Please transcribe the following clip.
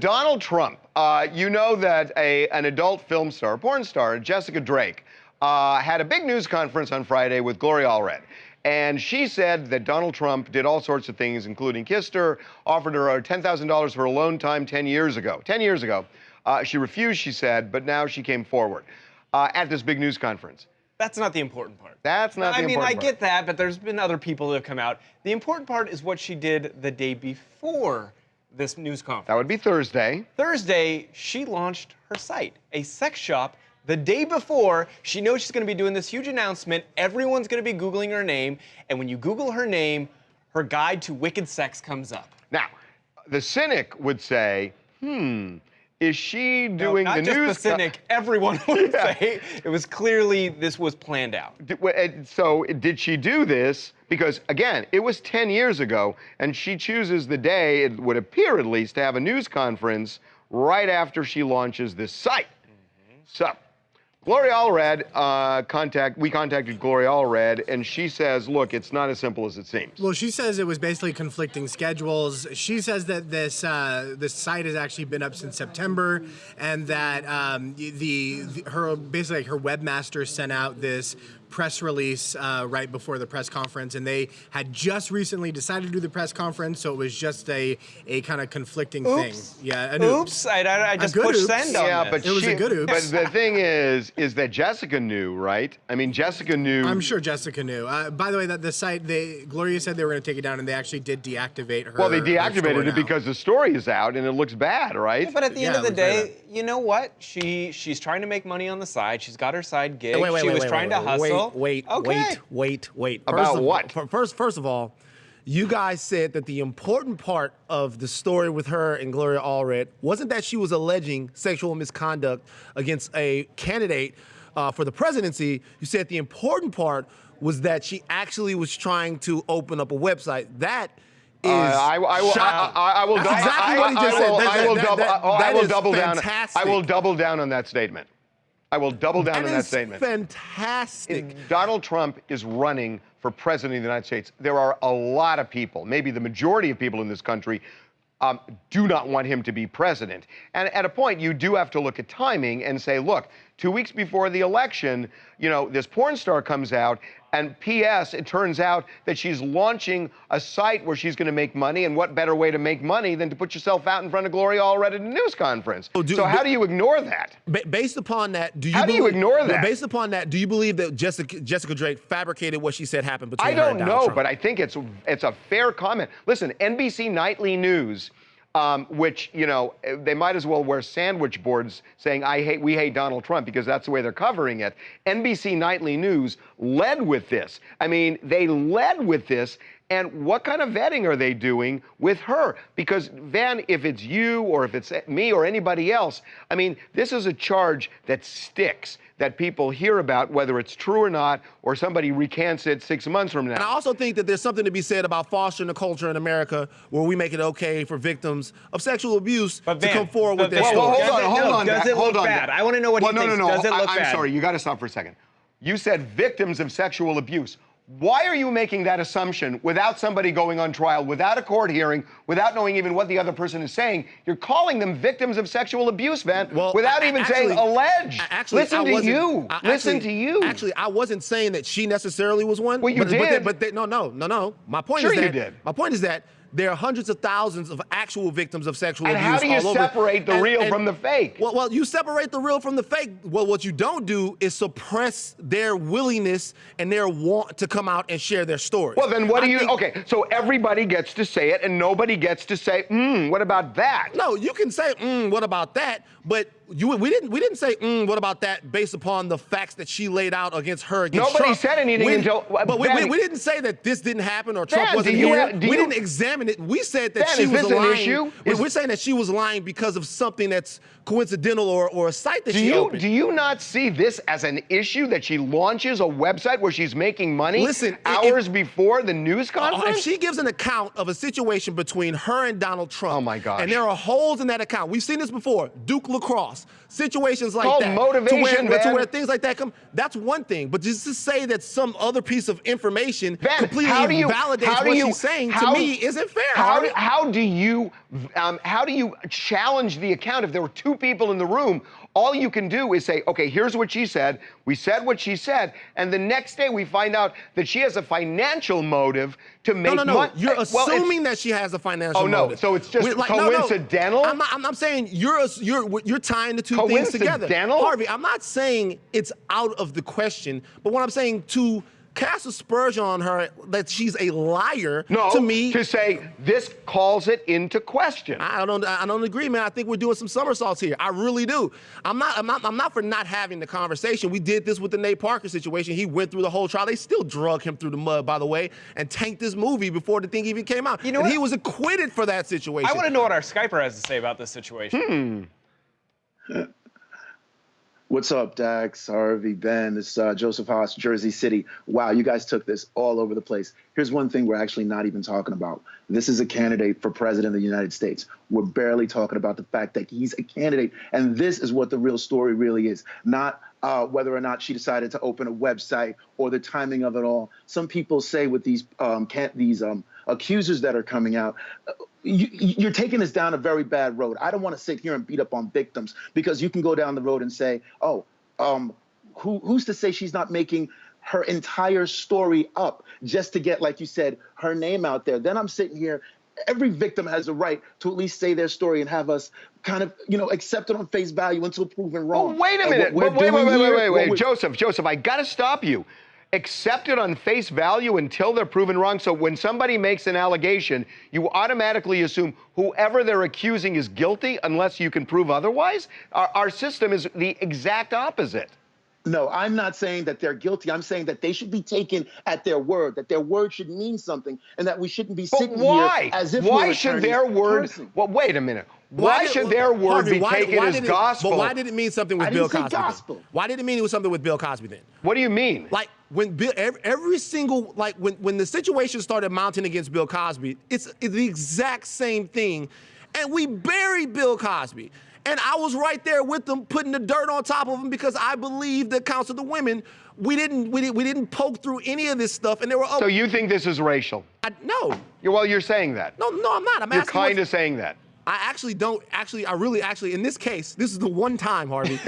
Donald Trump, you know that an adult film star, porn star, Jessica Drake, had a big news conference on Friday with Gloria Allred. And she said that Donald Trump did all sorts of things, including kissed her, offered her $10,000 for alone time 10 years ago. 10 years ago. She refused, she said, but now she came forward at this big news conference. That's not the important part. That's not the important part. I mean, I get that, but there's been other people that have come out. The important part is what she did the day before this news conference. That would be Thursday. Thursday, she launched her site, a sex shop. The day before, she knows she's going to be doing this huge announcement. Everyone's going to be Googling her name. And when you Google her name, her guide to wicked sex comes up. Now, the cynic would say, is she doing the news? Not just the cynic, everyone would say. It was clearly this was planned out. So did she do this? Because, again, it was 10 years ago, and she chooses the day, it would appear at least, to have a news conference right after she launches this site. So, Gloria Allred, we contacted Gloria Allred, and she says, look, it's not as simple as it seems. Well, she says it was basically conflicting schedules. She says that this site has actually been up since September, and that her webmaster sent out this press release right before the press conference, and they had just recently decided to do the press conference, so it was just a kind of conflicting thing. Yeah, an oops. I just pushed send on yeah, this. But it was a good oops. But the thing is that Jessica knew, right? I mean, Jessica knew. I'm sure Jessica knew. By the way, that the site, Gloria said they were going to take it down, and they actually did deactivate her. Well, they deactivated it because the story is out and it looks bad, right? Yeah, but at the end of the day, you know what? She's trying to make money on the side. She's got her side gig. She was trying to hustle. Wait. About what? First of all, you guys said that the important part of the story with her and Gloria Allred wasn't that she was alleging sexual misconduct against a candidate for the presidency. You said the important part was that she actually was trying to open up a website. That is shocking. I will. That's exactly what he just said. I will double down. Fantastic. I will double down on that statement. I will double down on that statement. Fantastic. Donald Trump is running for president of the United States. There are a lot of people, maybe the majority of people in this country, do not want him to be president. And at a point, you do have to look at timing and say, look, 2 weeks before the election, this porn star comes out, and P.S., it turns out that she's launching a site where she's going to make money, and what better way to make money than to put yourself out in front of Gloria Allred at a news conference? So how do you ignore that? Based upon that, do you ignore that? Based upon that, do you believe that Jessica Drake fabricated what she said happened between her and Donald Trump? I don't know, but I think it's a fair comment. Listen, NBC Nightly News, which, they might as well wear sandwich boards saying, we hate Donald Trump, because that's the way they're covering it. NBC Nightly News led with this. I mean, they led with this. And what kind of vetting are they doing with her? Because then if it's you or if it's me or anybody else, I mean, this is a charge that sticks, that people hear about, whether it's true or not, or somebody recants it 6 months from now. And I also think that there's something to be said about fostering a culture in America where we make it okay for victims of sexual abuse to come forward with their stories. Hold on. Does it look bad? I want to know what he thinks. Does it look bad? I'm sorry, you got to stop for a second. You said victims of sexual abuse. Why are you making that assumption without somebody going on trial, without a court hearing, without knowing even what the other person is saying? You're calling them victims of sexual abuse, man, without even saying alleged. Listen to you. Listen to you. Actually, I wasn't saying that she necessarily was one. Well, you did. But no. My point is that. Sure you did. My point is that there are hundreds of thousands of actual victims of sexual abuse. And how do you separate the real from the fake? Well, you separate the real from the fake. Well, what you don't do is suppress their willingness and their want to come out and share their story. Well, then what do you... Okay, so everybody gets to say it and nobody gets to say, what about that? No, you can say, what about that? But we didn't say, what about that, based upon the facts that she laid out against her against Nobody Trump. said anything until... But we didn't say that this didn't happen or Trump wasn't here. We didn't examine it. We said that she was lying. An issue? We're saying that she was lying because of something that's coincidental or a site that she opened. Do you not see this as an issue, that she launches a website where she's making money hours before the news conference? If she gives an account of a situation between her and Donald Trump, oh my gosh, and there are holes in that account. We've seen this before. Duke Lacrosse. house. Situations like called that. motivation, to Ben. where things like that come, that's one thing. But just to say that some other piece of information completely invalidates what she's saying, to me, isn't fair. How do you challenge the account if there were two people in the room? All you can do is say, okay, here's what she said. We said what she said, and the next day we find out that she has a financial motive to make money. No. You're assuming that she has a financial motive. So it's just coincidental? No. I'm saying you're tying the two things together. Harvey, I'm not saying it's out of the question, but what I'm saying to cast aspersion on her that she's a liar, to me, to say this calls it into question. I don't agree, man. I think we're doing some somersaults here. I really do. I'm not for not having the conversation. We did this with the Nate Parker situation. He went through the whole trial. They still drug him through the mud, by the way, and tanked this movie before the thing even came out. You know what? He was acquitted for that situation. I want to know what our Skyper has to say about this situation. What's up, Dax, Harvey, Ben? It's Joseph Haas, Jersey City. Wow, you guys took this all over the place. Here's one thing we're actually not even talking about. This is a candidate for president of the United States. We're barely talking about the fact that he's a candidate, and this is what the real story really is, not whether or not she decided to open a website or the timing of it all. Some people say with these accusers that are coming out, you're taking us down a very bad road. I don't want to sit here and beat up on victims, because you can go down the road and say, who's to say she's not making her entire story up just to get, like you said, her name out there. Then I'm sitting here. Every victim has a right to at least say their story and have us kind of, accept it on face value until proven wrong. Oh, wait a minute. Wait. Joseph, I got to stop you. Accept it on face value until they're proven wrong. So when somebody makes an allegation, you automatically assume whoever they're accusing is guilty unless you can prove otherwise? Our system is the exact opposite. No, I'm not saying that they're guilty. I'm saying that they should be taken at their word, that their word should mean something, and that we shouldn't be sitting here as if why should their word? Well, wait a minute. Why should their word be taken as gospel? But why did it mean something with Bill Cosby? Why did it mean it was something with Bill Cosby then? What do you mean? Like when when the situation started mounting against Bill Cosby, it's the exact same thing, and we buried Bill Cosby. And I was right there with them, putting the dirt on top of them, because I believe the accounts of the women, we didn't poke through any of this stuff, and they were. So you think this is racial? No. You're saying that. No, I'm not. You're kind of saying that. I actually don't. In this case, this is the one time, Harvey.